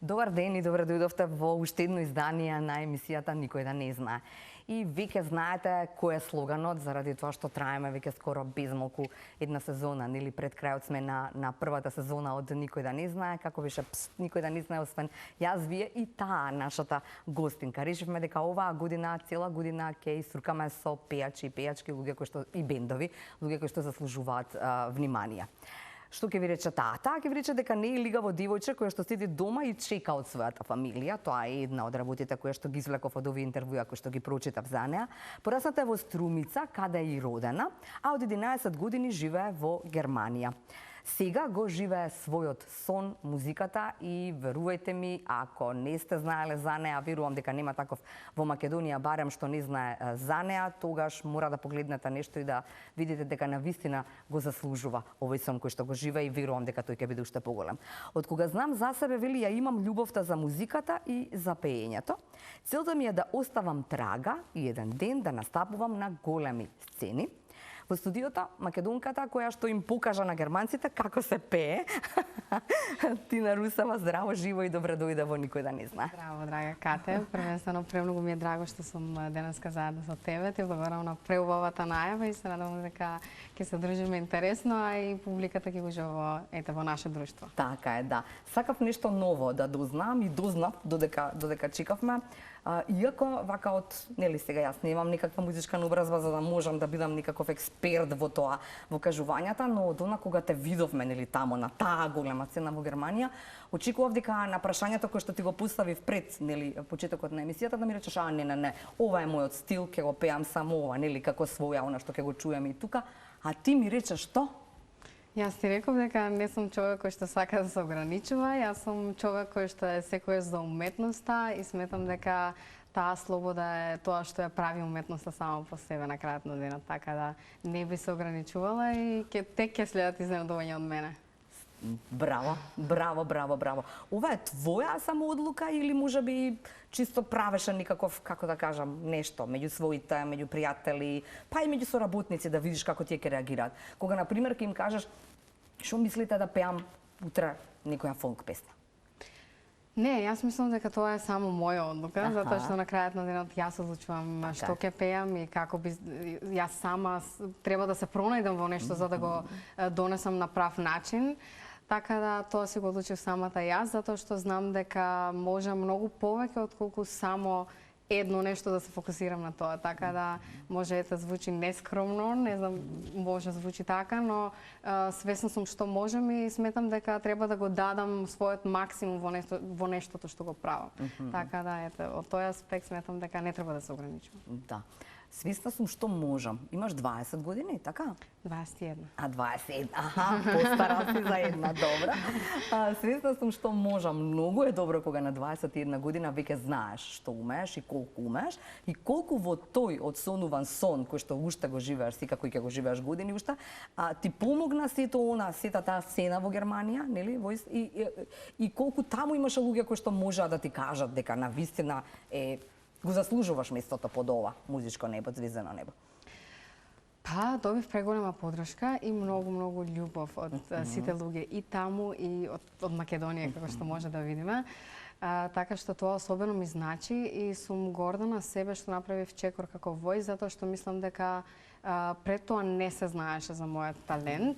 Добар ден и добре дојдовте во уште едно издание на емисијата Никој да не знае. И веќе знаете кој е слоганот, заради тоа што траеме веќе скоро безмалку една сезона, нели пред крајот сме на првата сезона од Никој да не знае, како беше никој да не знае освен јас, вие и таа нашата гостинка. Решивме дека оваа година, цела година ќе исуркаме со пејачи и пејачки, луѓе кои што и бендови, луѓе кои што заслужуваат внимание. Што ќе ви рече таа? Таа ќе ви рече дека не е лигаво девојче која што седи дома и чека од својата фамилија. Тоа е една од работите која што ги извлеков од овие интервјуа кои што ги прочитав за неа. Порасната е во Струмица, каде е и родена, а од 11 години живее во Германија. Сега го живее својот сон, музиката и верувајте ми, ако не сте знаеле за неа, верувам дека нема таков во Македонија, барем што не знае за неа, тогаш мора да погледнете нешто и да видите дека навистина го заслужува овој сон кој што го живее и верувам дека тој ќе биде уште поголем. Од кога знам за себе, вели, ја имам љубовта за музиката и за пеењето. Целта ми е да оставам трага и еден ден да настапувам на големи сцени. Во студиото, македонката која што им покажа на германците како се пее. Тина Русева, здраво, живо и добре дојде во Никој да не знае. Здраво, драга Кате. Првенствено, премногу ми е драго што сум денеска заедно со тебе. Ти благодарам на преубавата најава и се надевам дека ќе се држиме интересно, а и публиката ќе го ужива во наше друштво. Така е, да. Сакав нешто ново да дознам и дознав додека чекавме. Иако вака од, нели сега јас немам никаква музичка наобразба за да можам да бидам никаков експерт во тоа, во кажувањата, но од она кога те видовме, нели тамо на таа голема сцена во Германија, очекував дека на прашањето кое што ти го поставив пред, нели, почетокот на емисијата, да ми речеш не, ова е мојот стил, ќе го пеам само ова, нели, како своја, она што ќе го чуеме и тука, а ти ми речеш што? Јас ти реков дека не сум човек кој што сака да се ограничува, јас сум човек кој што е секојаш за уметноста и сметам дека таа слобода е тоа што ја прави уметноста само по себе на крајот на денот, така да не би се ограничувала и тек ќе следат изненадувања од мене. Браво, браво, браво, браво. Ова е твоја само одлука или можеби чисто правеше никаков, како да кажам, нешто меѓу своите, меѓу пријатели, па и меѓу соработници да видиш како тие ќе реагираат. Кога на пример ќе им кажеш што мислите да пеам утре некоја фолк песна? Не, јас мислам дека тоа е само моја одлука, затоа што на крајот на денот јас одлучувам што ќе пеам и како би јас сама треба да се пронајдам во нешто за да го донесам на прав начин. Така да тоа си го одлучив самата јас, затоа што знам дека може многу повеќе отколку само едно нешто да се фокусирам на тоа. Така да може да звучи нескромно, не знам, може звучи така, но свесна сум што можам и сметам дека треба да го дадам својот максимум во нештото што го правам. Така да ете, од тој аспект сметам дека не треба да се ограничувам. Да. Свесна сум што можам. Имаш 20 години, така? 21. 21. Аха, постара си за една, добра. Свесна сум што можам. Многу е добро кога на 21 година веќе знаеш што умееш и колку умееш и колку во тој одсонуван сон кој што уште го живееш, секако и ќе го живееш години уште, ти помогна сето она, сета таа сцена во Германија, нели? И колку таму имаше луѓе кои што можеа да ти кажат дека навистина го заслужуваш местото под ова музичко небо, звездено небо? Па, добив преголема поддршка и многу љубов од сите луѓе и таму и од Македонија, како што може да видиме. Така што тоа особено ми значи и сум горда на себе што направив чекор како војс, затоа што мислам дека пред тоа не се знаеше за мојот талент.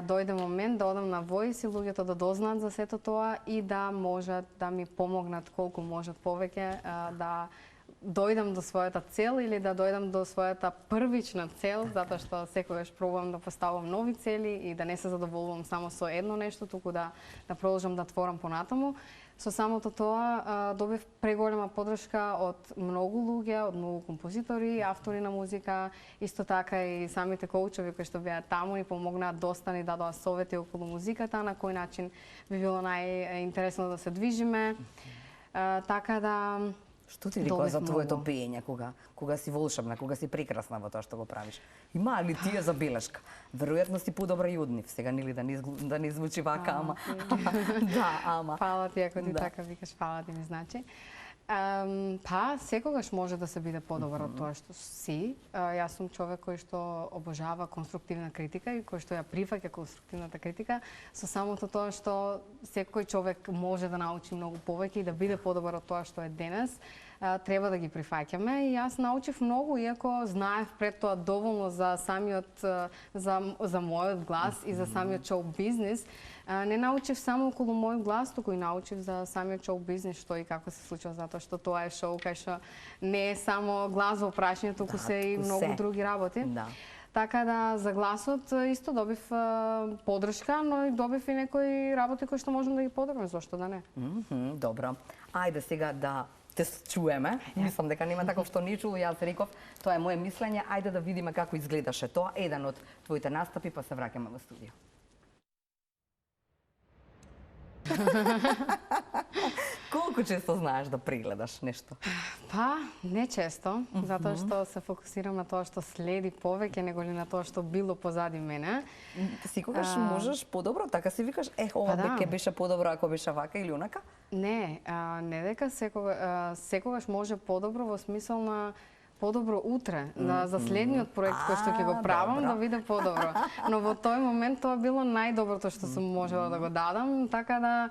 Дојде момент да одам на војс и луѓето да дознаат за сето тоа и да можат да ми помогнат колку можат повеќе да дојдам до својата цел или да дојдам до својата првична цел, затоа што секогаш пробувам да поставам нови цели и да не се задоволувам само со едно нешто, туку да продолжам да творам понатаму. Со самото тоа добив преголема поддршка од многу луѓе, од многу композитори, автори на музика, исто така и самите коучови кои што беа таму ни помогнаат доста, ни дадоа совети околу музиката, на кој начин би било најинтересно да се движиме. Така да Што ти рекоа за твоето пеење кога си волшебна, кога си прекрасна во тоа што го правиш? Има ли тие забелешка? Веројатно си подобра и од нив, сега нели да не звучи вака, ама. Да, ама. Фала ти ако ти така викаш, фала ти ми значи. Па, секогаш може да се биде подобар од тоа што си. Јас сум човек кој што обожава конструктивна критика и кој што ја прифаќа конструктивната критика со самото тоа што секој човек може да научи многу повеќе и да биде подобар од тоа што е денес. Треба да ги прифаќаме и јас научив многу, иако знаев пред тоа доволно за самиот за мојот глас и за самиот шоу бизнис. Не научив само околу мојот глас, туку и научив за самиот шоу бизнис, што и како се случува, затоа што тоа е шоу кај што не е само глас во прашање, туку се и многу други работи. Така да за гласот исто добив поддршка, но и добив и некои работи кои што можам да ги подобрам, зошто да не? Добро. Ајде сега да те чуеме. Мислам дека нема таков што не чува, јас реков, тоа е моје мислење. Ајде да видиме како изгледаше тоа, еден од твоите настапи, па се враќаме во студио. Колку често знаеш да прегледаш нешто? Па, не често, затоа што се фокусирам на тоа што следи повеќе неголи на тоа што било позади мене. Секогаш можеш подобро, така си викаш, ова ќе беше подобро ако беше вака или онака? Не, не дека секогаш може подобро во смисол на подобро утре, за следниот проект кој што ќе го правам, да биде подобро. Но во тој момент тоа било најдоброто што сум можела да го дадам, така да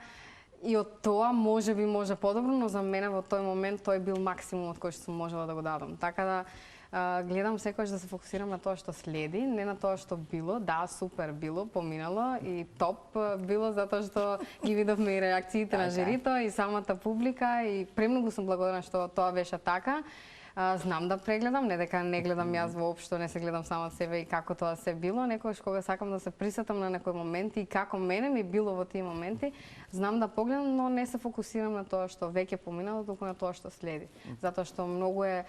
и од тоа може подобро, но за мене во тој момент тој бил максимумот кој што сум можела да го дадам. Така да гледам секогаш да се фокусирам на тоа што следи, не на тоа што било. Да, супер било, поминало и топ било затоа што ги видовме и реакциите на жирито и самата публика и премногу сум благодарна што тоа беше така. Знам да прегледам, не дека не гледам јас воопшто, не се гледам сама себе и како тоа се било, некогаш кога сакам да се присетам на некои моменти и како мене ми било во тие моменти, знам да погледам, но не се фокусирам на тоа што веќе поминало, туку на тоа што следи. Затоа што многу е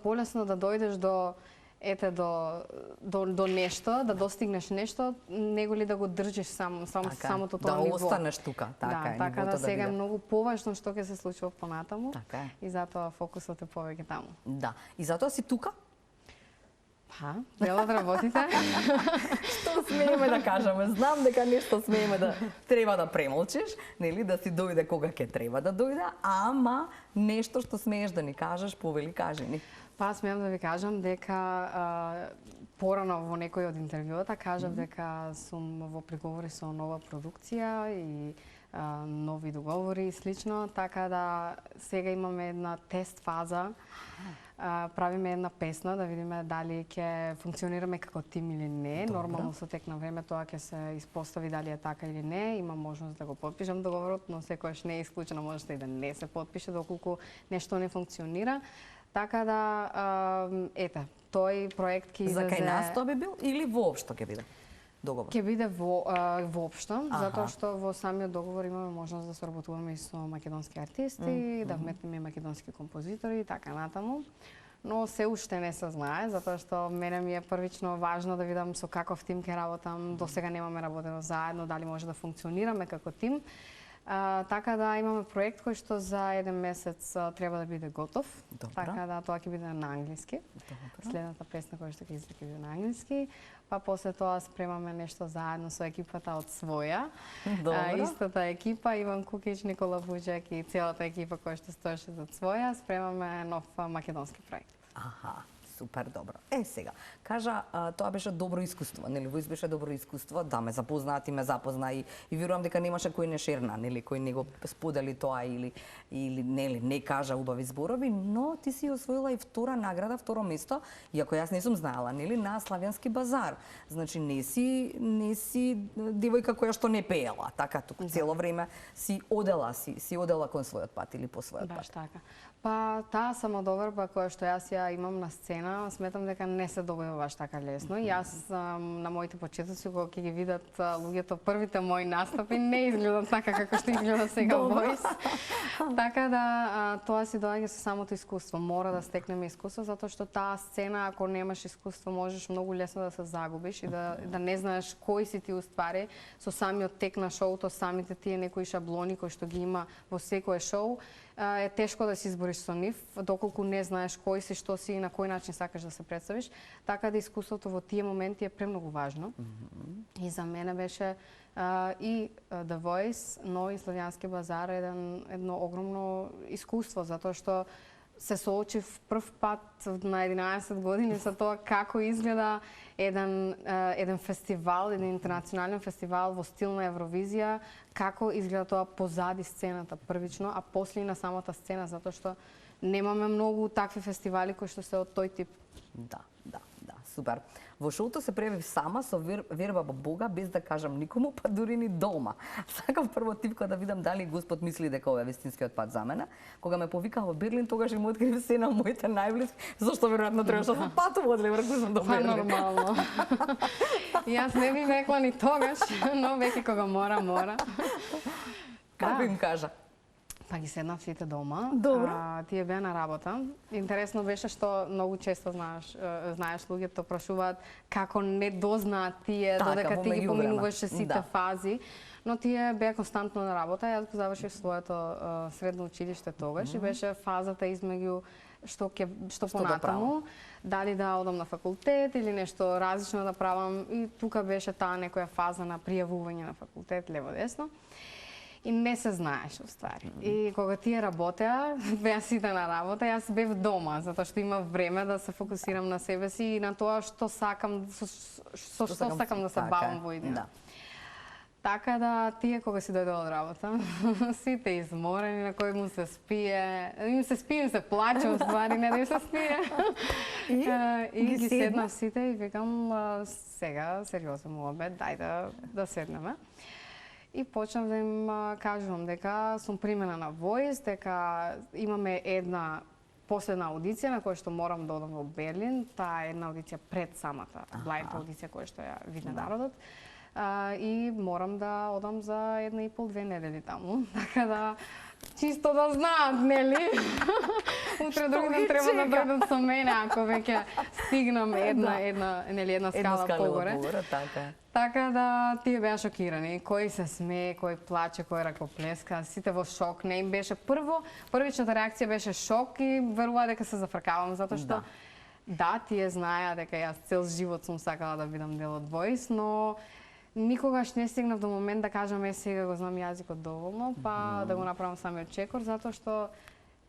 полесно да дојдеш до нешто, да достигнеш нешто, него ли да го држиш самото тоа ниво. Да останеш тука, така е. Така да сега е многу поважно што ќе се случува понатаму. И затоа фокусот е повеќе таму. Да. И затоа си тука? Па, дел од работите. Што смееме да кажеме? Знам дека нешто смееме да треба да премолчиш, нели, да си дојде кога ќе треба да дојде, ама нешто што смееш да ни кажеш, повели, кажи ни. Па, смеам да ви кажам дека порано во некој од интервјуата кажав дека сум во преговори со нова продукција и нови договори и слично, така да сега имаме една тест фаза. Правиме една песна да видиме дали ќе функционираме како тим или не. Нормално со тек на време тоа ќе се испостави дали е така или не. Има можност да го потпишам договорот, но секогаш не е исклучено можност и да не се потпише доколку нешто не функционира. Така да, тој проект ќе излезе... За кај нас тоа би бил или воопшто ќе биде договор? Ќе биде воопшто, затоа што во самиот договор имаме можност да соработуваме и со македонски артисти, да вметнеме македонски композитори и така натаму. Но се уште не се знае, затоа што мене ми е првично важно да видам со каков тим ќе работам. До сега немаме работено заедно, дали може да функционираме како тим. Така да имаме проект кој што за еден месец треба да биде готов. Така да тоа ќе биде на англиски. Следната песна која што ќе излезе ќе биде на англиски. Па после тоа спремаме нешто заедно со екипата од Своја. Истата екипа, Иван Кукич, Никола Буџак и целата екипа која што стоеше за Своја, спремаме нов македонски проект. Аха, супер добро. Сега, кажа, тоа беше добро искуство, нели? Воис беше добро искуство, да, ме запозна и верувам дека немаше кој не шерна, нели, кој не го сподели тоа или нели не кажа убави зборови, но ти си освоила и втора награда, второ место, иако јас не сум знаела, нели, на Славјански базар. Значи не си девојка која што не пеела, така туку цело време си одела кон својот пат или по својот пат. Баш така. Па таа самодоверба која што јас ја имам на сцена, сметам дека не се добива баш така лесно. Јас на моите почетоци кога ќе ги видат луѓето првите мои настапи не изгледат така како што изгледа сега Воис. Така да тоа си доаѓа со самото искуство. Мора да стекнеме искуство затоа што таа сцена ако немаш искуство можеш многу лесно да се загубиш и да не знаеш кој си ти уствари со самиот тек на шоуто, самите тие некои шаблони кои што ги има во секое шоу. е тешко да се избориш со нив, доколку не знаеш кој си, што си и на кој начин сакаш да се представиш. Така да искуството во тие моменти е премногу важно. И за мене беше и The Voice, но и Славјански базар едно огромно искуство, затоа што се соочив прв пат на 11 години со тоа како изгледа еден фестивал, еден интернационален фестивал во стил на Евровизија, како изгледа тоа позади сцената првично, а после и на самата сцена, затоа што немаме многу такви фестивали кои што се од тој тип. Да, супер. Во шоуто се пројавив сама со верба во Бога, без да кажам никому, па дури ни дома. Сакав прво типка да видам дали Господ мисли дека ова е вистинскиот пат за мене. Кога ме повикаа во Берлин, тогаш им открив се на моите најблиски, зашто веројатно требаше да патувам од Леверкузен до Берлин. Нормално. Јас не би рекла ни тогаш, но веќе кога мора. Како им кажа? Па ги седнав сите дома. Добро. Тие беа на работа. Интересно беше што многу често знаеш луѓето прашуваат како не дознаат тие додека ти ги поминуваше сите фази. Но тие беа константно на работа. Јас го завршив своето средно училиште тогаш и беше фазата измеѓу што понатаму, дали да одам на факултет или нешто различно да правам, и тука беше таа некоја фаза на пријавување на факултет лево-десно. И не се знаеше, уствари. И кога тие работеа, беа сите на работа, јас бев дома, затоа што имав време да се фокусирам на себе си и на тоа што сакам, што сакам да се бавам во идеја. Така да, тие кога си дојдоа од работа, сите изморени, на кој му се спие, им се плаче, уствари, не да им се спие. И ги седнав сите и викам, сега, сериозен обед, дај да седнеме. И почнав да им кажувам дека сум примена на Voice, дека имаме една последна аудиција на која што морам да одам во Берлин. Таа е една аудиција пред самата блајнд аудиција која што ја видне народот. И морам да одам за 1,5-2 недели таму. Така да чисто да знаат, нели? Утре другиот треба да дојдат со мене ако веќе стигнам една скала погоре. Така да тие беа шокирани. Кој се смее, кој плаче, кој ракоплеска, сите во шок. Не им беше првичната реакција беше шок и верува дека се зафркавам затоа што тие знаеа дека јас цел живот сум сакала да бидам дел од Voice, но никогаш не стигнав до момент да кажам сега го знам јазикот доволно, па да го направам самиот чекор, затоа што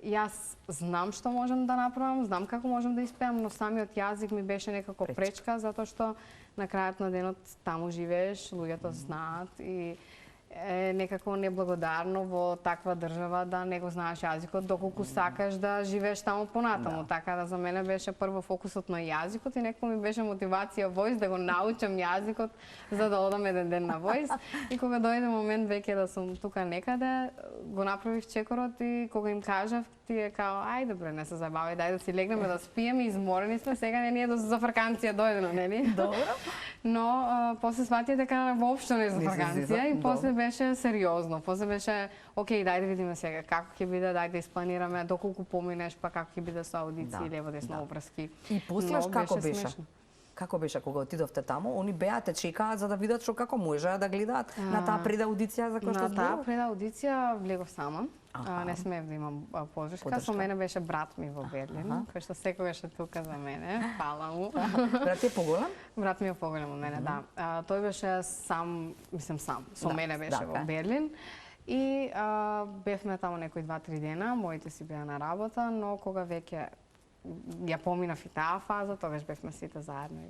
јас знам што можам да направам, знам како можам да испеам, но самиот јазик ми беше некако пречка, затоа што на крајот на денот таму живееш, луѓето знаат и е некако неблагодарно во таква држава да не го знаеш јазикот, доколку сакаш да живееш таму понатаму. Така да за мене беше прво фокусот на јазикот и некако ми беше мотивација Voice да го научам јазикот за да одам еден ден на Voice. И кога дојде момент веќе да сум тука некаде, го направив чекорот и кога им кажав, тие као, ајде бре, не се забавај, дај да си легнеме да спиеме, изморени сме, сега не ни е за фрканција дојдено, нели? Добро. Но после сватија дека воопшто не е за фрканција и после беше сериозно. После беше, окей, дај да видиме сега како ќе биде, дај да испланираме доколку поминеш, па како ќе биде со аудиции, лево-десно обврски. И после како беше? Како беше кога отидовте таму? Они беа те чекаат за да видат што како можеа да гледаат на таа предаудиција за која што зборував? На таа предаудиција влегов сама. Не смеев да имам подршка. Со мене беше брат ми во Берлин, кој што секогаш е тука за мене. Фала му. Брат ти е поголем? Брат ми е поголем од мене, да. Тој беше сам. Со мене беше во Берлин. И бевме таму некои 2-3 дена, моите си беа на работа, но кога веќе ја поминав и таа фаза, тогаш бевме сите заедно.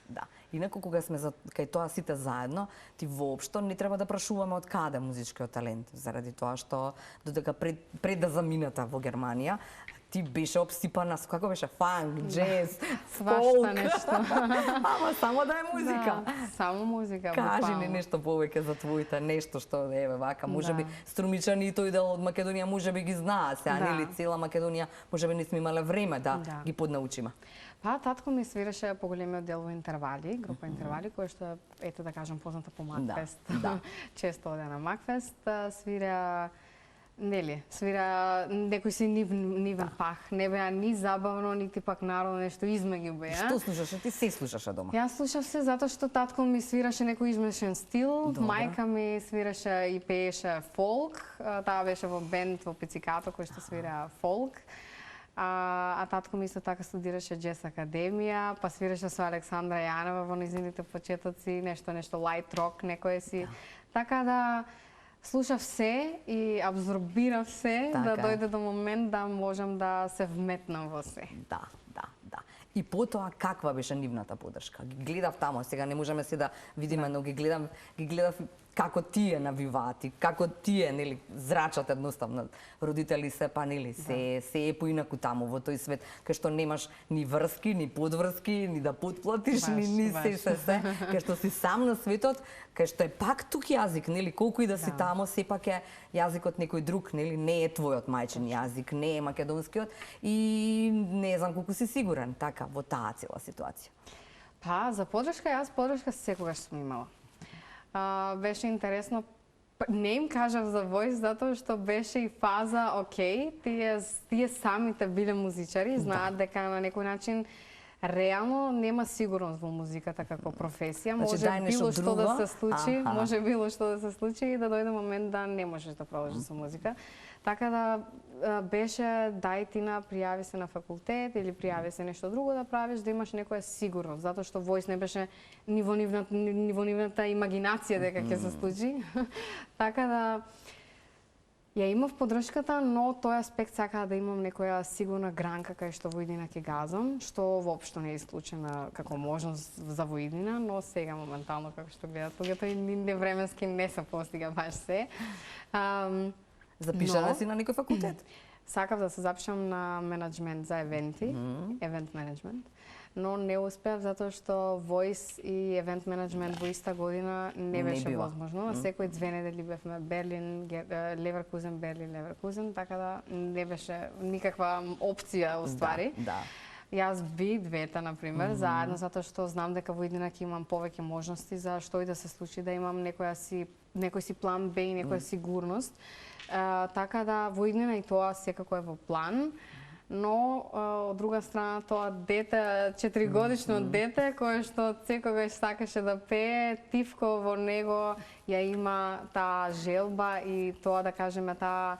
Да. Инаку кога сме кај тоа сите заедно, ти воопшто не треба да прашуваме од каде музичкиот талент, заради тоа што додека пред да замината во Германија, ти беше обсипана со како беше фанк, джез, свашта нешто. Ама само да е музика. Само музика. Кажи ни нешто повеќе за твоите, нешто што еве вака, можеби струмичани тој дел од Македонија можеби ги знаат, сега нели цела Македонија можеби не сме имале време да ги поднаучиме. Па, татко ми свиреше поголемиот дел во интервали, група интервали, која што, ето да кажам, позната по Макфест. Често оде на Макфест, свира Нели, свира некој си нивен пах, не беа ни забавно, нити пак народно нешто измеѓу беа. Што слушаше? Ти се слушаше дома? Јас слушав се затоа што татко ми свираше некој измешен стил, мајка ми свираше и пееше фолк, таа беше во бенд во Пицикато кој што свира фолк. А татко ми исто така студираше джез академија, па свираше со Александра Јанова во низините почетоци, нешто лайт рок, некој си. Така да слушав се и абсорбирав се, да дојде до момент да можам да се вметнам во се. Да. И потоа каква беше нивната подршка? Ги гледав таму, сега не можеме се да видиме, но ги гледав како тие навиваат и како тие, нели, зрачат едноставно. Родители се, па нели, се е поинаку таму во тој свет, кај што немаш ни врски, ни подврски, ни да потплатиш, ни се, кај што си сам на светот, кај што е пак тук јазик, нели, колку и да си таму, сепак е јазикот некој друг, нели, не е твојот мајчин јазик, не е македонскиот и не знам колку си сигурен, така, во таа цела ситуација. Па, за подршка, јас подршка секогаш сум имала. Беше интересно, не им кажав за Voice затоа што беше и фаза, окей, тие самите биле музичари, знаат дека на некој начин реално нема сигурност во музиката како професија, може било што да се случи, може било што да се случи и да дојде момент да не можеш да продолжиш со музика. Така да беше дај ти пријави се на факултет или пријави се нешто друго да правиш, да имаш некоја сигурност, затоа што Voice не беше ни во нивната имагинација дека ќе се случи. Така да ја имав поддршката, но тој аспект сакаа да имам некоја сигурна гранка кај што во иднина ќе газам, што воопшто не е исклучена како можност за во иднина, но сега моментално како што гледат луѓето и нивне временски не се постига баш се. Запишана си на некој факултет? Сакав да се запишам на менеджмент за евенти, евент менеджмент, но не успеав затоа што Voice и евент менеджмент во иста година не беше возможно. Секој 2 недели бевме Берлин, Леверкузен, Берлин, Леверкузен, така да не беше никаква опција уствари. Јас би двете, например, заедно, затоа што знам дека во иднина ќе имам повеќе можности за што и да се случи, да имам некој си план Б и некоја сигурност. Така да во иднина и тоа секако е во план, но од друга страна тоа дете, 4-годишно дете, кое што секогаш сакаше да пее, Тивко во него ја има таа желба и тоа да кажеме таа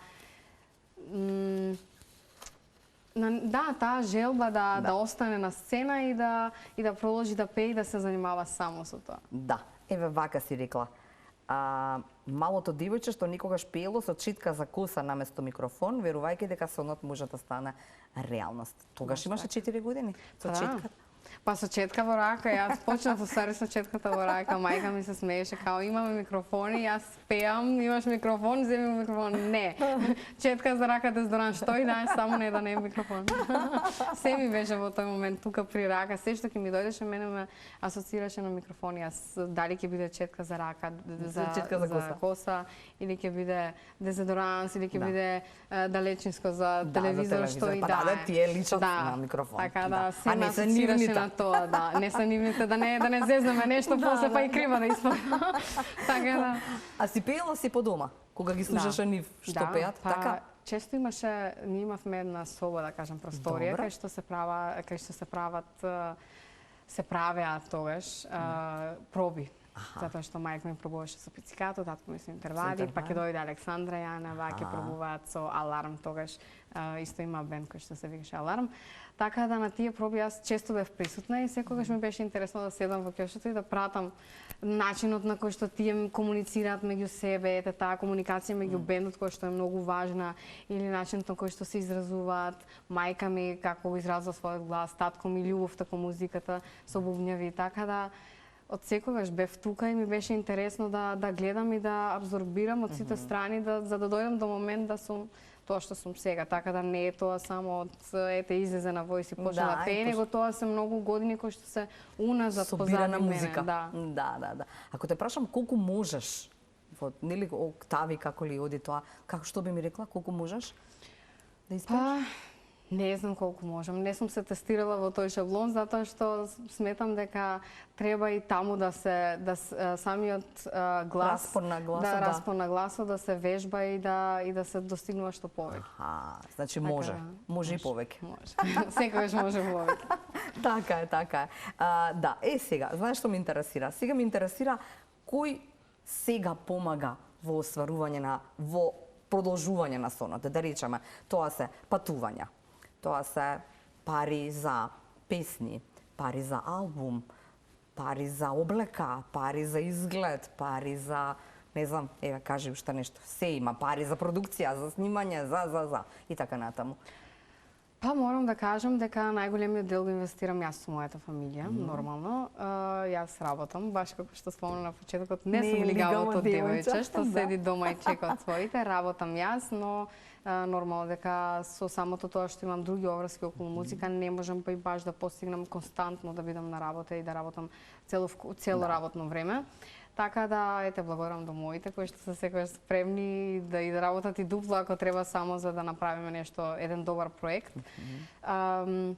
таа желба да остане на сцена и да продолжи да пее и да се занимава само со тоа. Да, еве вака си рекла. Малото девојче што никогаш пеело со читка за коса наместо микрофон, верувајќи дека сонот може да стане реалност. Тогаш имаше 4 години со читката. Па со четка во рака, јас почнав со четката во рака, мајка ми се смееше као имаме микрофони, јас пеам, имаш микрофон, земи микрофон. Не. Четка за рака дезодорант, што и да само не да не е микрофон. Се ми беше во тој момент тука при рака, се што ќе ми дојдеше мене ме асоцираше на микрофон. Јас дали ќе биде четка за рака, за коса или ќе биде дезодорант или ќе биде далечинско за телевизор, што и да. Да, тие личат на микрофон. Така да се асоцираше на тоа, да, не се нивните, да не зезнеме нешто, после па и крива да испадне. Така да. А си пеела си по дома, кога ги слушаше нив што пеат, така? Често ние имавме една соба, да кажам, просторија, кај што се правеа тогаш проби. Затоа што мајка ми пробуваше со Пицикато, татко ми со интервали, па ќе дојде Александра Јанова, ќе пробуваат со Аларм тогаш, исто има бенд кој што се викаше Аларм. Така да на тие проби јас често бев присутна и секогаш ми беше интересно да седам во ќошето и да пратам начинот на кој што тие комуницираат меѓу себе, таа комуникација меѓу бендот која што е многу важна, или начинот на кој што се изразуваат, мајка ми како го изразува својот глас, татко ми љубовта кон музиката со бубњеви, така да од секогаш бев тука и ми беше интересно да гледам и да абсорбирам од сите страни, за да дојдам до момент да сум тоа што сум сега, така да не е тоа само од излезе на Voice и почна да пее, него тоа се многу години кои што се уназад позади музика. мене. Да. Ако те прашам колку можеш, нели октави како ли оди тоа, како што би ми рекла, колку можеш да испееш? Не знам колку можам. Не сум се тестирала во тој шаблон затоа што сметам дека треба и таму да се самиот глас, распон на гласот, распон на гласот да се вежба и да се достигнува што повеќе. Значи може. Може и повеќе. Може. Секогаш може повеќе. Така е, така е. Да, сега, знаеш што ме интересира? Сега ме интересира кој сега помага во остварување во продолжување на сонот. Да речеме, тоа се патувања. Тоа се пари за песни, пари за албум, пари за облека, пари за изглед, пари за, не знам, кажи уште нешто. Се има, пари за продукција, за снимање, за и така натаму. Па морам да кажам дека најголемиот дел го инвестирам јас со мојата фамилија, нормално. Јас работам, баш како што спомна на почетокот, не сум лигавото девојче што седи дома и чека од своите, работам јас, но нормално дека со самото тоа што имам други обврски околу музика, не можам па и баш да постигнам константно да бидам на работа и да работам цело работно време. Така да, благодарам до моите кои што се секогаш спремни да работат и дупло ако треба само за да направиме нешто, еден добар проект.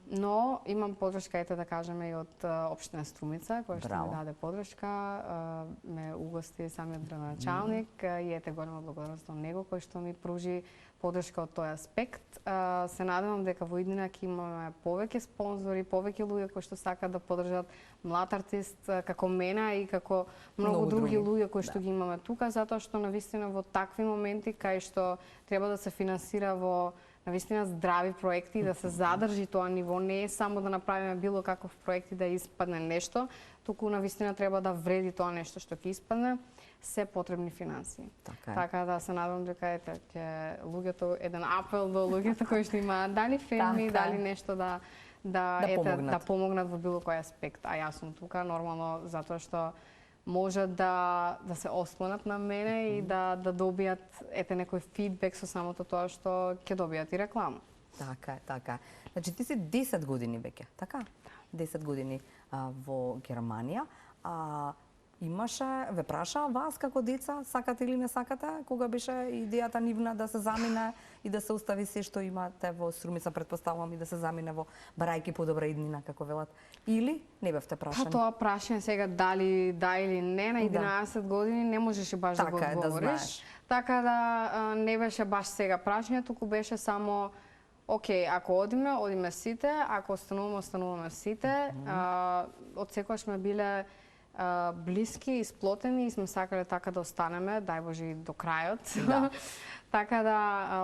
Но имам подршка, да кажеме, и од општина Струмица, која што ми даде подршка, ме угости самиот градоначалник и голема благодарност до него кој што ми пружи подршка од тој аспект. Се надевам дека во иднина ќе имаме повеќе спонзори, повеќе луѓе кои што сакаат да поддржат млад артист како мене и како многу други луѓе кои што ги имаме тука, затоа што навистина во такви моменти кај што треба да се финансира во навистина здрави проекти и да се задржи тоа ниво, не е само да направиме било каков проект и да испадне нешто, туку навистина треба да вреди тоа нешто што ќе испадне, се потребни финансии. Така да се надевам дека ќе луѓето, еден апел до луѓето кои што имаат дали фирми, дали нешто да помогнат во било кој аспект. А јас сум тука нормално затоа што може да се ослонат на мене и да добијат некој фидбек со самото тоа што ќе добијат и реклама. Така е, така е. Значи ти си 10 години веќе, така? 10 години во Германија. Ве прашаа вас како деца, сакате или не сакате, кога беше идејата нивна да се замине и да се остави се што имате во Струмица, предпоставувам, и да се замине во барајки подобра иднина, како велат, или не бевте прашани? Па тоа прашање сега дали да или не, на 11 години не можеше баш да го одговориш. Така да не беше баш сега прашање, туку беше само окей, ако одиме сите, ако остануваме сите. Од секогаш ме биле блиски и сплотени и сме сакале така да останеме, дај Боже и до крајот. Така да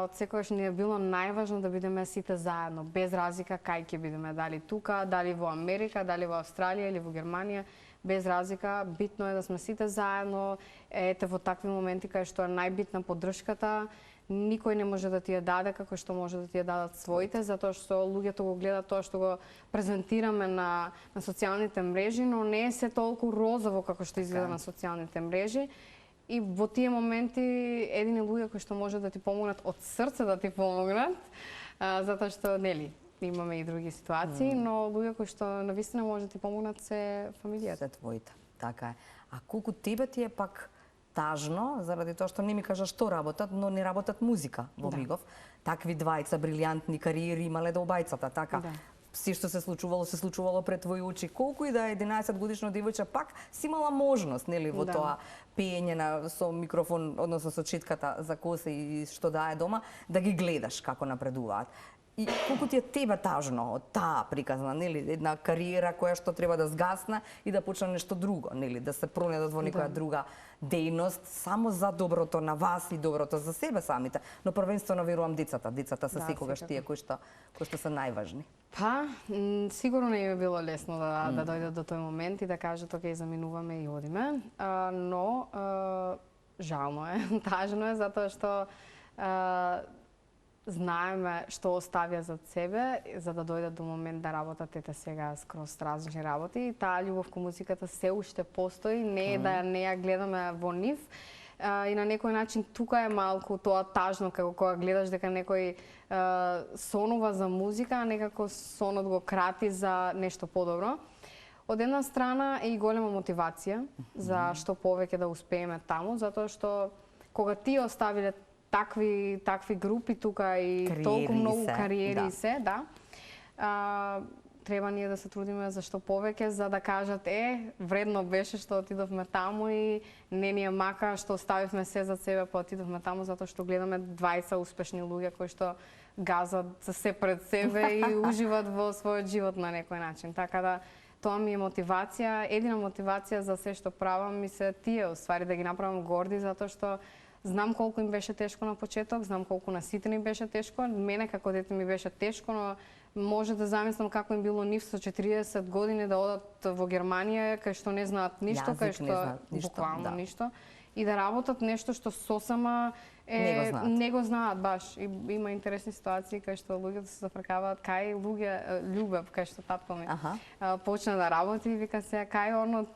од секогаш ни е било најважно да бидеме сите заедно, без разлика кај ќе бидеме, дали тука, дали во Америка, дали во Австралија или во Германија, без разлика, битно е да сме сите заедно. Во такви моменти кај што е најбитна поддршката, никој не може да ти ја даде како што може да ти ја дадат своите, затоа што луѓето го гледат тоа што го презентираме на социјалните мрежи, но не е се толку розово како што изгледа на социјалните мрежи. И во тие моменти едини луѓе кои што може да ти помогнат од срце да ти помогнат, затоа што нели имаме и други ситуации, но луѓе кои што навистина може да ти помогнат се фамилијата. Се твоите, така е. А колку тебе ти е пак тажно, заради тоа што не ми кажа што работат, но не работат музика во Мигов. Такви двајца брилјантни кариери имале до обајцата, така. Се што се случувало пред твои очи. Колку и да е 11 годишно девојче, пак си имала можност, нели, во тоа пеење со микрофон, односно со четката за коса и што дае дома, да ги гледаш како напредуваат. И колку ти е тебе тажно од таа приказна, нели, една кариера која што треба да сгасне и да почне нешто друго, нели, да се пронедат во некоја друга дејност само за доброто на вас и доброто за себе самите, но првенствено верувам децата. Децата се секогаш тие кои што се најважни. Па, сигурно не е било лесно да дојдат до тој момент и да кажат окей, заминуваме и одиме, но жално е, тажно е затоа што знаеме што оставија зад себе, за да дојдат до момент да работат сега скроз различни работи. И таа љубов кон музиката се уште постои, не е да не ја гледаме во нив. И на некој начин тука е малку тоа тажно, како кога гледаш дека некој сонува за музика, а некако сонот го крати за нешто подобро. Од една страна е и голема мотивација за што повеќе да успееме таму, затоа што кога ти оставиле такви групи тука и Кариери толку многу се, кариери да. се, да. Треба ние да се трудиме за што повеќе, за да кажат вредно беше што отидовме таму и не ни е мака што оставивме се за себе па отидовме таму, затоа што гледаме 20 успешни луѓе кои што газат се пред себе и уживат во својот живот на некој начин. Така да тоа ми е мотивација, едина мотивација за се што правам ми се тие, уствари да ги направам горди, затоа што знам колку им беше тешко на почеток, знам колку на сите ни беше тешко, мене како дете ми беше тешко, но може да замислам како им било нив со 40 години да одат во Германија, кај што не знаат ништо, кај што буквално ништо, и да работат нешто што сосема не го знаат баш. И има интересни ситуации кај што луѓето се запрекаваат кај луѓе Љубев, кај што татко ми почна да работи и вика се кај он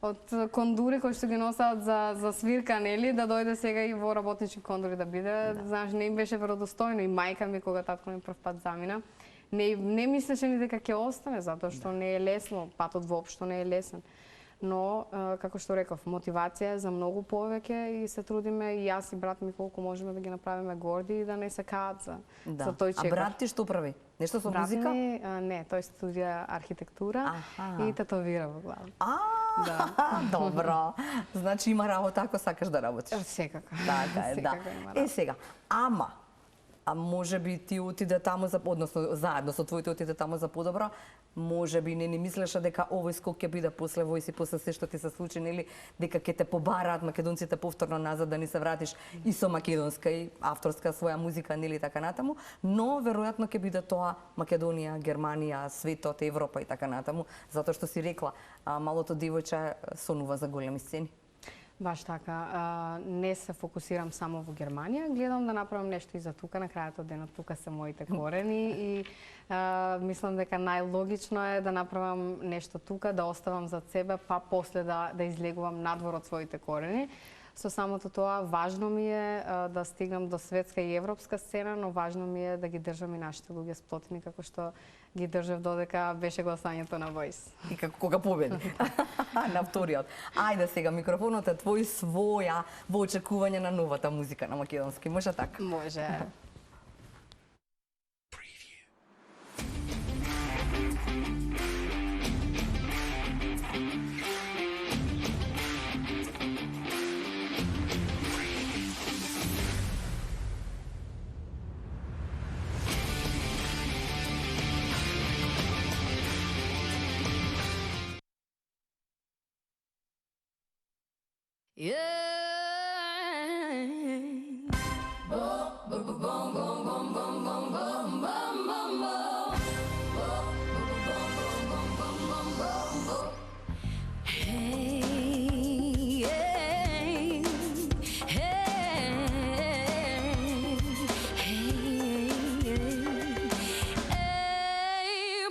од кондури кои што ги носат за свирка, нели, да дојде сега и во работнички кондури да биде. Знаеш, не им беше веродостојно и мајка ми кога татко ми прв пат замина. Не мислеше ни дека ќе остане, затоа што не е лесно, патот воопшто не е лесен. Но, како што реков, мотивација за многу повеќе и се трудиме и јас и брат ми колку можеме да ги направиме горди и да не се каат за тој чекор. А брат ти што прави? Нешто со музика? Брат ми, не, тој студија архитектура и татовира во глава. Добро. Значи има работа ако сакаш да работиш. Секако. Така е, да. Сега, може би ти отиде таму односно заедно со твоите отиде таму за подобро, може би не ни мислеше дека овој скок ќе биде после војси, после се што ти се случи, нели, дека ќе те побараат македонците повторно назад да ни се вратиш и со македонска и авторска своја музика, нели, така натаму, но веројатно ќе биде тоа Македонија, Германија, светот, Европа и така натаму, затоа што си рекла, малото девојче сонува за големи сцени. Баш така, не се фокусирам само во Германија, гледам да направам нешто и за тука, на крајот од денот тука се моите корени и мислам дека најлогично е да направам нешто тука, да оставам зад себе, па после да излегувам надвор од своите корени. Со самото тоа, важно ми е да стигнам до светска и европска сцена, но важно ми е да ги држам и нашите луѓе сплотени, како што ги држав додека беше гласањето на Voice. И како кога победи на вториот. Ајде сега, микрофонот е твој, своја во очекување на новата музика на македонски. Може така? Може.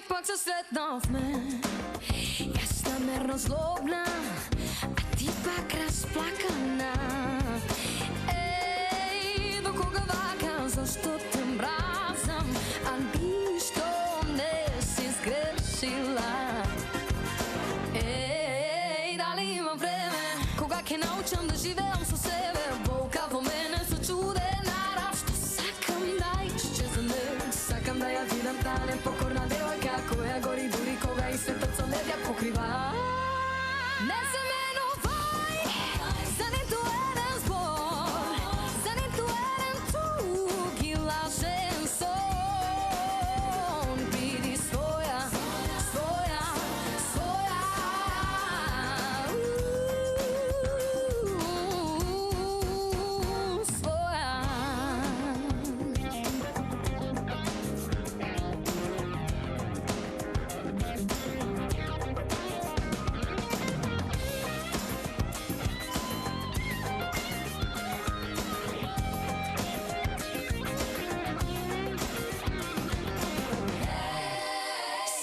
Пак се сретнавме, јас намерно злобна, а ти пак расплакана. До кога вака, зашто те мразам, а ништо не си сгрешила. Дали имам време, кога ќе научам да живеам со себе, болка во мене со чудена рад, што сакам да исчезне, сакам да ја видам таа непокорна девојка која гори дури кога и светот со лебја покрива. Не се менувај за ниту еден збор, за ниту еден туги лажен сон. Биди своја, своја, своја.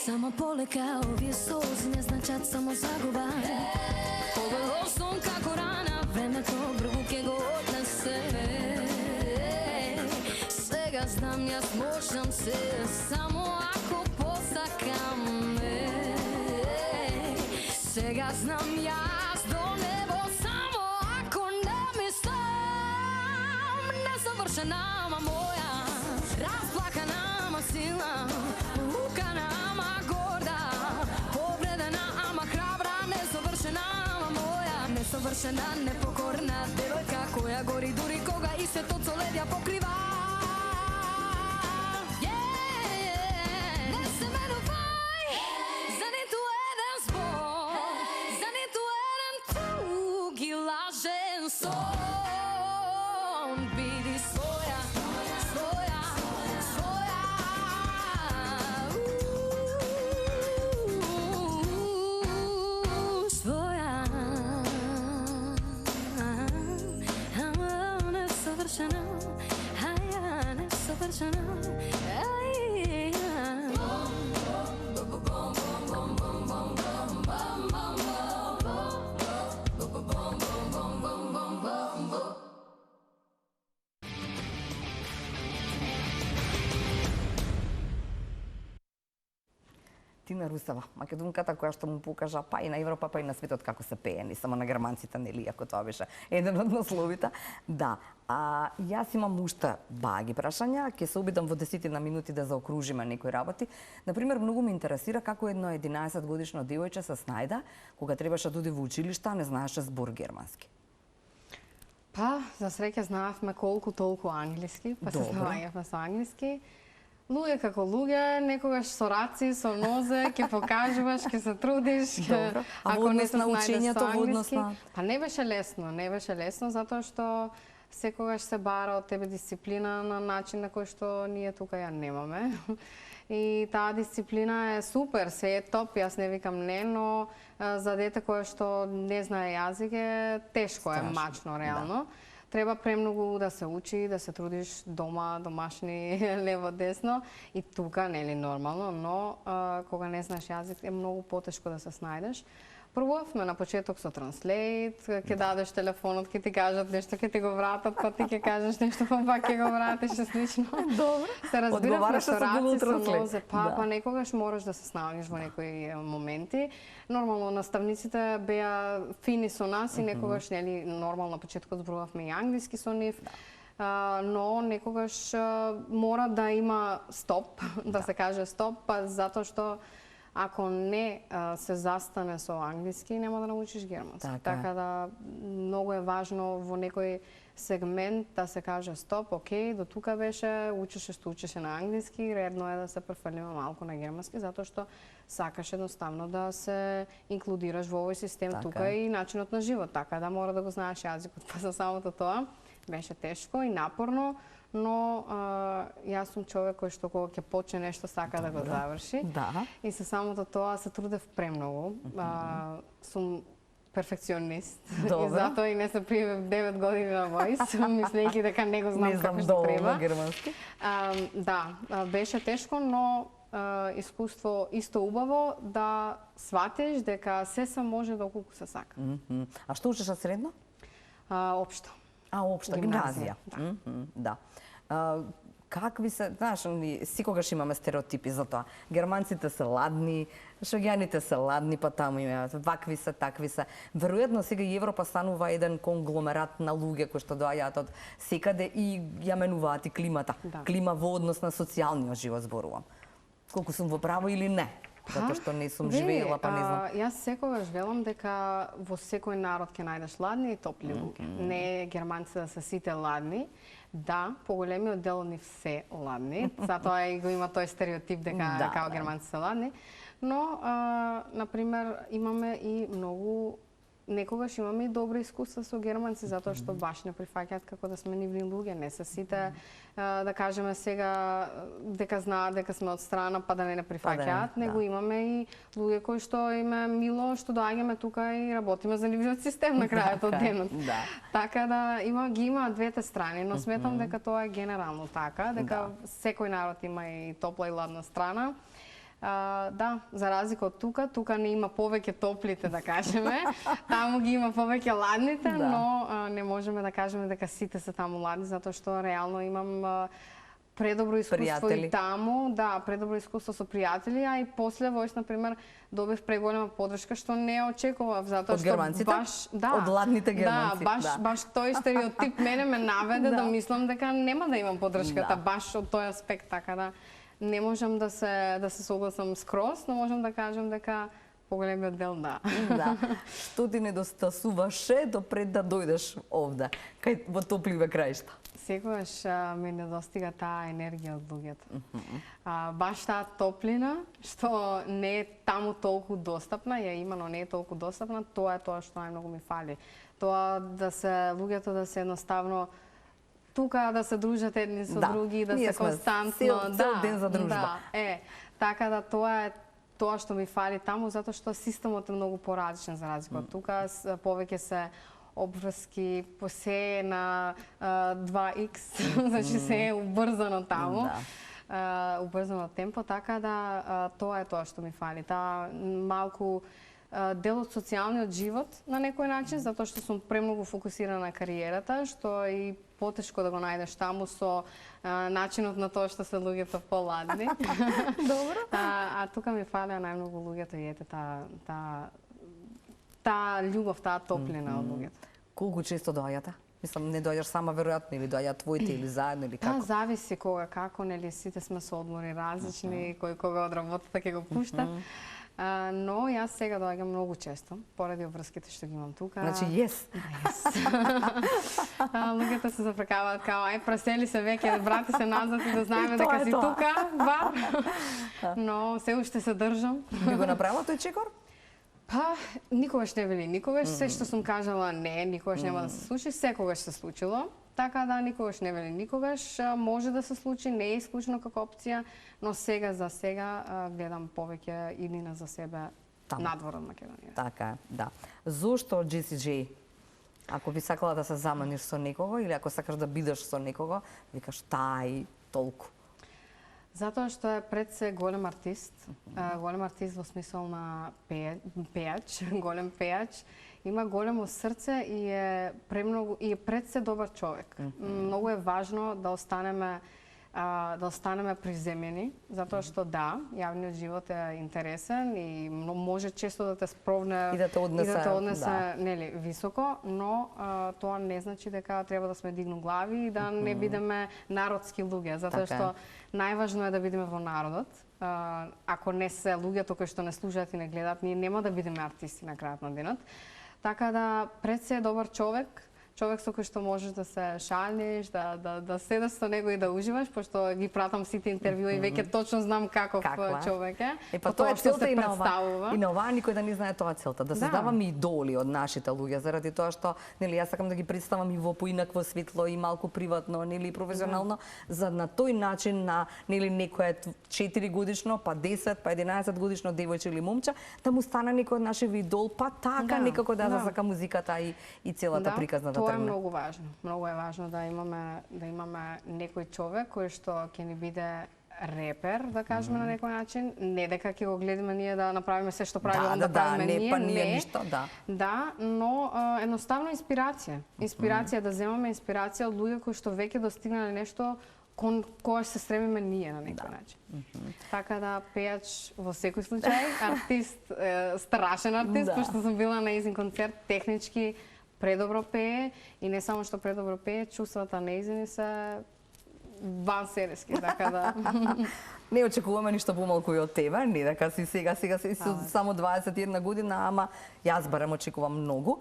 Само полека овие солзи не значат само загуба. Овој лош сон како рана, времето брву ке го однесе. Сега знам јас можам се, само ако посакам ме. Сега знам јас до небо, само ако не мислам. Не Несовршена, ама моја, расплакана, ама силна, лукана, ама горда, повредена, ама храбра, несовршена, ама моја, несовршена, непокорна девојка која гори дури кога и светот со лед ја покрива. Не се менувај за ниту еден збор, за ниту еден туги лажен сон. Биди своја, своја, своја. Своја. Несовршена, несовршена. Тина Русева, македонката која што му покажа па и на Европа, па и на светот како се пее, не само на германците, нели, ако тоа беше еден од насловите. Да, јас имам уште баги прашања, ќе се обидам во 10 минути да заокружиме некои работи. Например, многу ме интересира како едно 11 годишно девојче се снајде кога требаше да оди во училиште, а не знаеше збор германски. Па, за среќа знаевме колку толку англиски, па се снаоѓавме со англиски. Луѓе како луѓе, некогаш со раци, со нозе, ќе покажуваш, ќе се трудиш. Добро. А во однос на учењето, во однос на... Па не беше лесно, затоа што секогаш се бара од тебе дисциплина на начин на кој што ние тука ја немаме. И таа дисциплина е супер, се е топ, јас не викам не, но за дете кое што не знае јазик е тешко, е мачно реално. Да. Треба премногу да се учи, да се трудиш дома, домашни, лево-десно. И тука, нели, нормално, но кога не знаеш јазик е многу потешко да се снајдеш. Пробувавме на почеток со Translate, ќе дадеш телефонот, ќе ти кажат нешто, ќе ти го вратат, па ти ќе кажеш нешто, па ќе го вратиш и слично. Добро. Се разбиравме со раци, со нозе, па некогаш мораш да се снаоѓаш во некои моменти. Нормално наставниците беа фини со нас и некогаш, нели, нормално на почетокот зборувавме и англиски со нив. Но некогаш мора да има стоп, да се каже стоп, па затоа што ако не се застане со англиски, нема да научиш германски. Така да многу е важно во некој сегмент да се каже стоп, окей, до тука беше, учеше на англиски, редно е да се префрлиме малку на германски, затоа што сакаш едноставно да се инклудираш во овој систем тука и начинот на живот, така да мора да го знаеш јазикот. Па за самото тоа беше тешко и напорно, но јас сум човек кој што кога ќе почне нешто сака да го заврши. Да. И со самото тоа се трудев премногу. Сум перфекционист. И затоа и не се пријавив 9 години на Voice, мислејќи дека не го знам како што треба. Германски. Да, беше тешко, но искуство исто убаво да сватиш дека се може доколку се сака. А што учиш средно? Општо. Општа гимназија. Да. Какви се, знаеш, секогаш имаме стереотипи за тоа. Германците се ладни, шоѓаните се ладни, па таму имаат вакви се, такви се. Веројатно сега и Европа станува еден конгломерат на луѓе кои што доаѓаат од секаде и ја менуваат и климата. Клима во однос на социјалниот живот зборувам. Колку сум во право или не? Затоа што не сум живеела, па не знам. Јас секогаш велам дека во секој народ ќе најдеш ладни и топли луѓе. Не германците да се сите ладни. Да, поголемиот дел од нив се ладни, затоа и го има тој стереотип дека као германците се ладни, но например имаме и многу некогаш имаме и добри искуства со германци затоа што баш не прифаќаат како да сме нивни луѓе, не се сите да кажеме сега дека знаат дека сме од страна па да не прифаќаат, него имаме и луѓе кои што им е мило што доаѓаме тука и работиме за нивниот систем на крајот од денот. Така да ги има двете страни, но сметам дека тоа е генерално така, дека секој народ има и топла и ладна страна. Да, за разлика од тука не има повеќе топлите, да кажеме. Таму ги има повеќе ладните, но не можеме да кажеме дека сите се таму ладни, затоа што реално имам предобро искуство Пријатели. и таму, да, предобро искуство со пријатели, а и после војс на пример добив преголема поддршка што не ја очекував затоа Од што германците? баш Од ладните германци, Да, баш тој стереотип мене ме наведе да мислам дека нема да имам поддршката баш од тој аспект, така да не можам да се согласам скроз, но можам да кажам дека поголемиот дел да. Да. Што ти недостасуваше допред да дојдеш овде, кај во топливе краишта? Секогаш ми недостига таа енергија од луѓето. Баш таа топлина, што не е таму толку достапна, ја има, но не е толку достапна, тоа е тоа што најмногу ми фали. Тоа да се луѓето да се едноставно тука да се дружат едни со други, да се константно, цел ден за дружба. Така да тоа е тоа што ми фали таму, затоа што системот е многу поразличен за разлика од тука, повеќе се обврски, се на 2x, значи се е убрзано таму, убрзано темпо, така да тоа е тоа што ми фали. Таа малку дел од социјалниот живот на некој начин, затоа што сум премногу фокусирана на кариерата, што и потешко да го најдеш таму со начинот на тоа што се луѓето поладни. Добро. А тука ми фалеа најмногу луѓето и ете таа љубов, таа топлина од луѓето. Колку често доаѓате? Мислам, не доаѓаш сама веројатно или доаѓаат твоите или заедно или како? Зависи кога како, нели сите сме со одмори различни, кој кога од работата ќе го пушта. Но јас сега доаѓам многу често, поради обврските што ги имам тука. Значи, јес. Луѓето се запрекаваат као, ај, пресели се веќе, врати се назад и да знаеме дека си тука, но се уште се држам. Би го направила тој чекор? Па, никогаш не вели никогаш, се што сум кажала не, никогаш нема да се случи, секогаш се случило. Така да, никогаш не вели никогаш, може да се случи, не е исклучено како опција, но сега за сега гледам повеќе иднина за себе надвор од Македонија. Така, да. Зошто Jessie J? Ако би сакала да се замениш со некого или ако сакаш да бидеш со некого, викаш тај толку. Затоа што е пред се голем артист во смисол на пејач, голем пејач, има големо срце и е премногу и е пред се добар човек. Многу е важно да останеме приземени, затоа што да, јавниот живот е интересен и може често да те спровне и да те однесе нели високо, но тоа не значи дека треба да сме дигну глави и да не бидеме народски луѓе, затоа што најважно е да бидеме во народот. Ако не се луѓето кои што не слушаат и не гледаат, ние нема да бидеме артисти на крајот на денот. Така да пред се е добар човек со кој што можеш да се шалиш, да седеш со него и да уживаш, пошто ги пратам сите интервјуи и веќе точно знам каков човек е. Па тоа е целта и на оваа никој да не знае тоа целта, да создаваме идоли од нашите луѓе, заради тоа што нели јас сакам да ги представам и во поинакво светло и малку приватно, нели професионално, за на тој начин на нели некој 4 годишно, па 10, па 11 годишно девојче или момче, да му стане некој од нашиви идол, па така некако да засака музиката и целата приказна да. Тоа е многу важно. Многу е важно да имаме некој човек кој што ќе ни биде репер, да кажеме на некој начин, не дека ќе го гледаме ние да направиме се што прави он да правиме ние, не. Да, но едноставно инспирација. Инспирација да земаме инспирација од луѓе кои што веќе достигнале нешто кога се стремиме ние на некој начин. Така да пејач во секој случај, артист, страшен артист, пошто сум била на нејзин концерт, технички предобро пее и не само што предобро пее, чувствата нејзини се вансерески, така да. Не очекуваме ништо помалку и од тебе, не дека си сега си само 21 година, ама јас барем очекувам многу.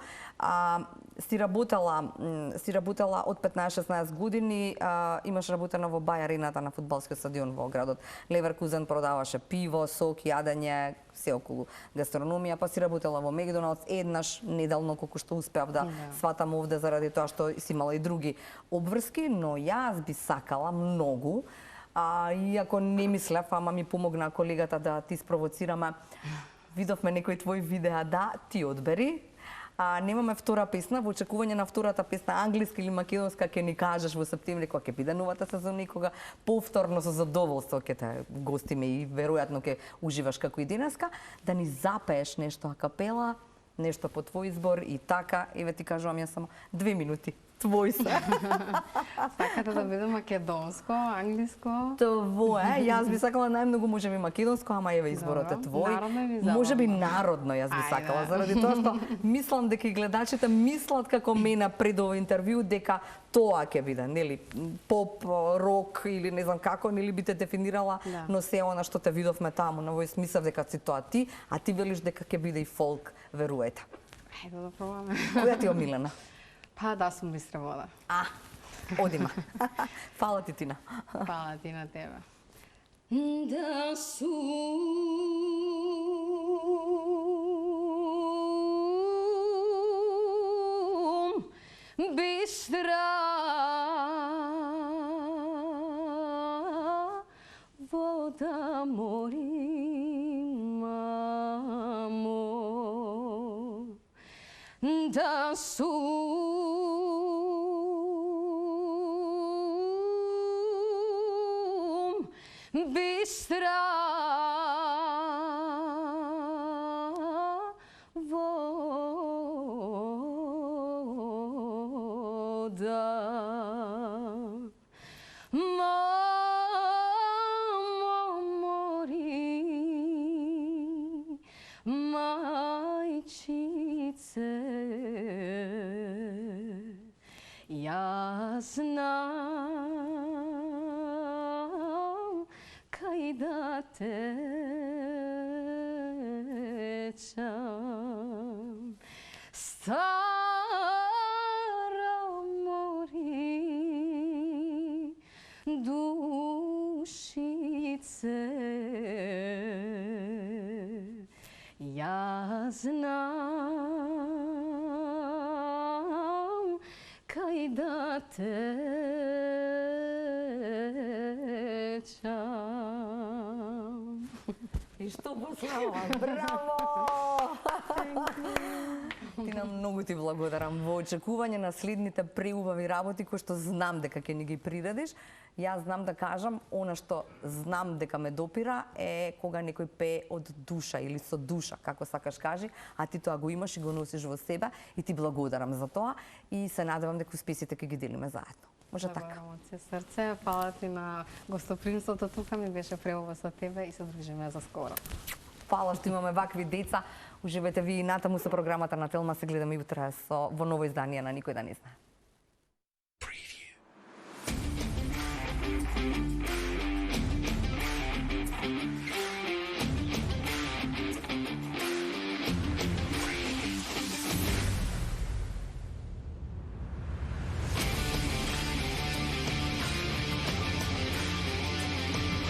Си работела од 15-16 години, имаш работено во Бај арената на фудбалскиот стадион во градот Леверкузен, продаваше пиво, сок, јадење, се околу гастрономија, па си работела во Макдоналдс еднаш неделно, колку што успеав да сватам овде заради тоа што си имала и други обврски, но јас би сакала многу, иако не мислев, ама ми помогна колегата да ти спровоцираме. Видовме некои твои видеа, да, ти одбери. Немаме втора песна, во очекување на втората песна, англиска или македонска, ќе ни кажеш во септември кога ќе биде новата сезона и кога повторно со задоволство ќе те гостиме и веројатно ќе уживаш како и денеска, да ни запееш нешто акапела, нешто по твој избор и така, еве ти кажувам јас само 2 минути. Твој се. Сакате да биде македонско, англиско? Твое, јас би сакала најмногу може би македонско, ама еве изборот е твој. Народно или Може би забавно? народно јас би Ајде. сакала, заради тоа што мислам дека и гледачите мислат како мене пред овој интервју дека тоа ќе биде, нели, поп, рок или не знам како, нели би те дефинирала, Да. но се она што те видовме таму, на Voice мислев дека си тоа ти, а ти велиш дека ќе биде и фолк, веруете. Ајде да пробаме. Која ти е омилена? Па да сум бистра вода. А, одима. Фала ти, Тина. Фала ти на тебе. Da sum bistra voda morim amor da sum bistra voda mori majčice ja znam kaj da tečam stara mori dušice ja znam kaj da tečam. И што послава? Браво! Тина, многу ти благодарам. Во очекување на следните преубави работи кои што знам дека ќе ни ги приредиш, јас знам да кажам, она што знам дека ме допира е кога некој пее од душа или со душа, како сакаш кажи, а ти тоа го имаш и го носиш во себе и ти благодарам за тоа и се надевам дека успесите ќе ги делиме заедно. Може така. Благодарам од се срце. Фала ти на гостопримството тука, ми беше преубаво со тебе и се дружиме за скоро. Фала што имаме вакви деца. Уживете ви и натаму со програмата на Телма. Се гледаме и утре во ново издание на Никој да не знае.